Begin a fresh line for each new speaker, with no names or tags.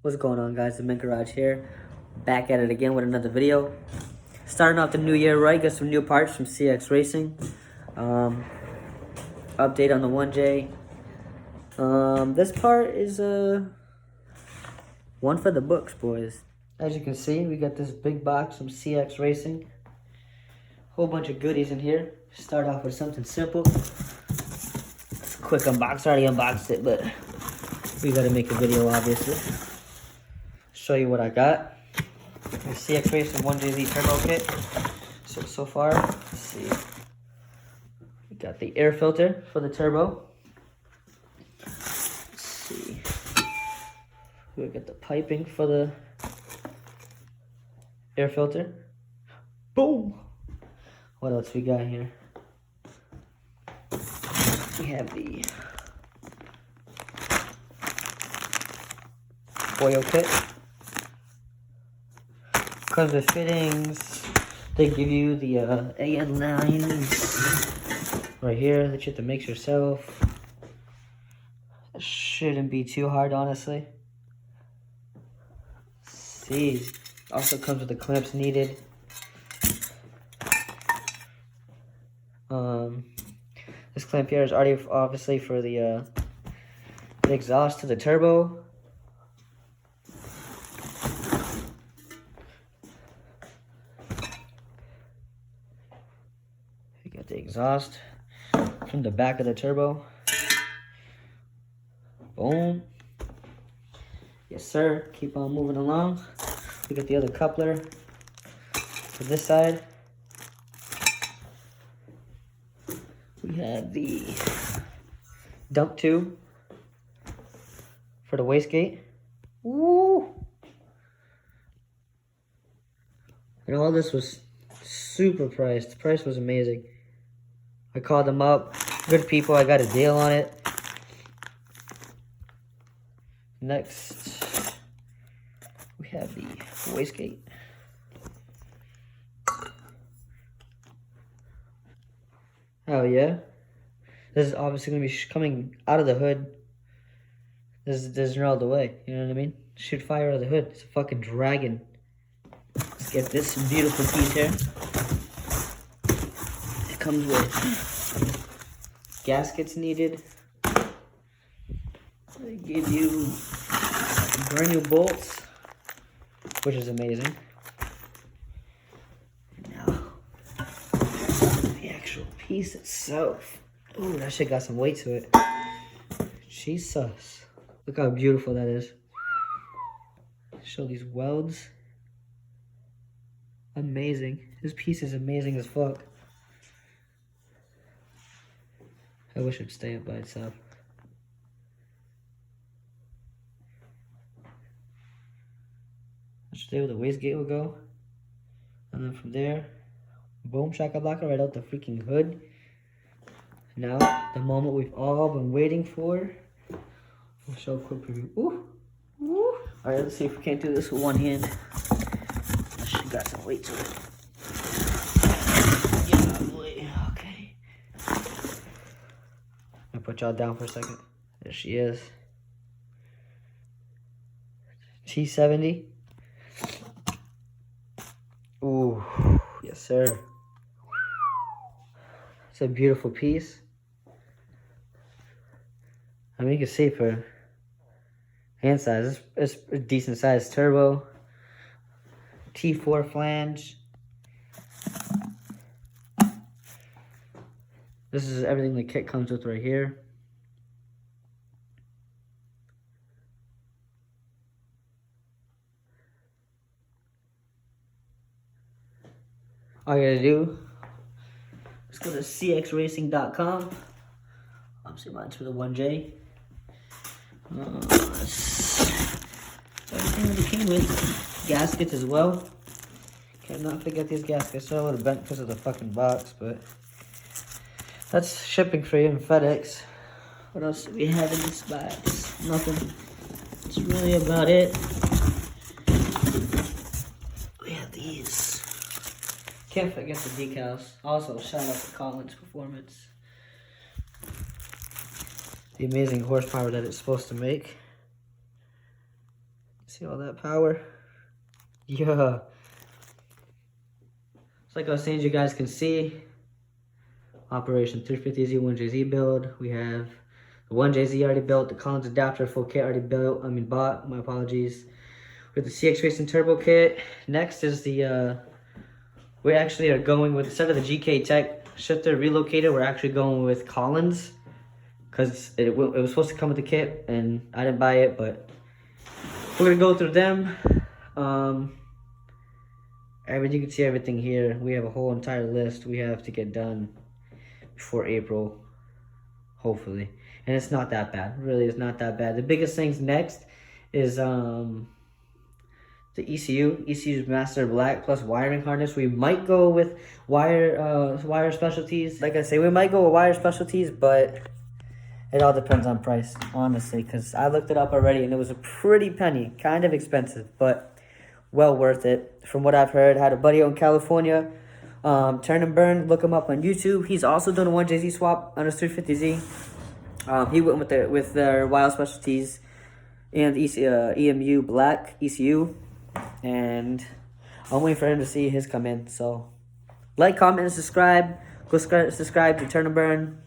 What's going on, guys? The Mint Garage here, back at it again with another video. Starting off the new year right, got some new parts from Cxracing. Update on the 1J. This part is one for the books, boys. As you can see, we got this big box from Cxracing. Whole bunch of goodies in here. Start off with something simple. Quick unbox. I already unboxed it, but we gotta make a video, obviously. Show you what I got. The Cxracing 1JZ turbo kit. So far, let's see. We got the air filter for the turbo. Let's see. We got the piping for the air filter. Boom! What else we got here? We have the oil kit. Comes with fittings. They give you the AN lines right here that you have to mix yourself. It shouldn't be too hard, honestly. Let's see, also comes with the clamps needed. This clamp here is already obviously for the exhaust to the turbo. We got the exhaust from the back of the turbo. Boom. Yes, sir. Keep on moving along. We got the other coupler for this side. We have the dump tube for the wastegate. Woo! And all this was super priced. The price was amazing. I called them up. Good people. I got a deal on it. Next, we have the wastegate. Oh yeah. This is obviously going to be coming out of the hood. This is no other way. You know what I mean? Shoot fire out of the hood. It's a fucking dragon. Let's get this beautiful piece here. It comes with gaskets needed. They give you brand new bolts, which is amazing. Piece itself. Ooh, that shit got some weight to it. Jesus. Look how beautiful that is. Show these welds. Amazing. This piece is amazing as fuck. I wish it'd stay up by itself. Let's stay where the wastegate will go. And then from there, boom, shaka-blaka, right out the freaking hood. Now, the moment we've all been waiting for. We'll show a quick preview. Ooh, ooh. All right, let's see if we can't do this with one hand. She got some weight to it. Yeah, boy. Okay. I'll put y'all down for a second. There she is. T70. Ooh, yes, sir. It's a beautiful piece. I mean, you can see for hand size, it's a decent sized turbo. T4 flange. This is everything the kit comes with right here. All you gotta do, let's go to Cxracing.com. Obviously, mine's for the 1J. Everything that it came with. Gaskets as well. Cannot forget these gaskets. They're a little bent because of the fucking box, but that's shipping for you in FedEx. What else do we have in this box? Nothing. That's really about it. We have these. Can't forget the decals. Also, shout out to Collins Performance. The amazing horsepower that it's supposed to make. See all that power? Yeah. So like I was saying, as you guys can see, Operation 350Z 1JZ build. We have the 1JZ already built, the Collins adapter full kit already built. Bought. My apologies. With the Cxracing turbo kit. Next is the we actually are going with, instead of the GK Tech shifter relocated, we're actually going with Collins, because it was supposed to come with the kit and I didn't buy it, but we're gonna go through them. You can see everything here. We have a whole entire list we have to get done before April, hopefully. And it's not that bad. Really, it's not that bad. The biggest things next is the ECU's Master Black plus wiring harness. We might go with wire specialties. Like I say, we might go with wire specialties, but it all depends on price, honestly, because I looked it up already and it was a pretty penny. Kind of expensive, but well worth it. From what I've heard, had a buddy out in California, Turn and Burn, look him up on YouTube. He's also done a 1JZ swap on his 350Z. He went with their wild specialties and EMU Black ECU, and I'm waiting for him to see his come in. So like, comment, and subscribe. Go subscribe to Turn and Burn.